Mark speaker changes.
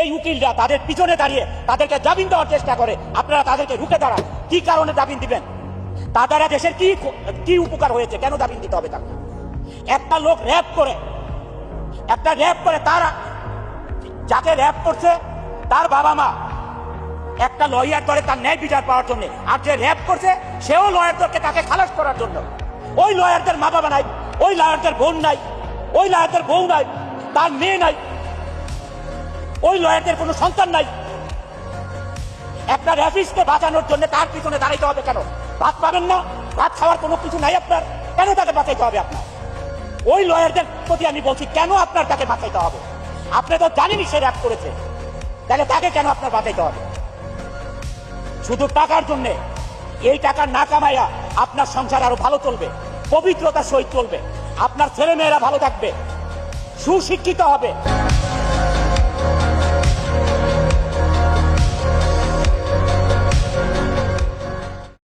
Speaker 1: এই উকিলরা তাদের পিছনে দাঁড়িয়ে তাদেরকে জামিন দেওয়ার চেষ্টা করে, আপনারা তাদেরকে রুখে দাঁড়ান। কি কারণে জামিন দিবেন? তারা দেশের কি উপকার হয়েছে? কেন জামিন দিতে হবে তাকে? একটা লোক র্যাপ করে তারা যাকে র্যাপ করছে তার বাবা মা একটা লয়ার ধরে তার ন্যায় বিচার পাওয়ার জন্য, আর যে র্যাপ করছে সেও লয়ার ধরকে তাকে খালাস করার জন্য। ওই লয়ারদের মা বাবা নাই, ওই লয়ারদের বোন নাই, ওই লয়ারদের বউ নাই, তার মেয়ে নাই, ওই লয়ারদের কোনো সন্তান নাই। একটা র্যাপিস্টকে বাঁচানোর জন্য তার পিছনে দাঁড়াইতে হবে কেন? ভাত পাবেন না, ভাত খাওয়ার কোনো কিছু নাই আপনার, কেন তাকে বাঁচাইতে হবে আপনার? ওই লয়ারদের প্রতি আমি বলছি, কেন আপনার তাকে বাঁচাইতে হবে? আপনি তো জানেনই সে র্যাপ করেছে, তাহলে তাকে কেন আপনার বাঁচাইতে হবে? শুধু টাকার জন্য। এই টাকা না কামাইয়া আপনার সংসার আরো ভালো চলবে, পবিত্রতার সহিত চলবে, আপনার ছেলে মেয়েরা ভালো থাকবে, সুশিক্ষিত হবে।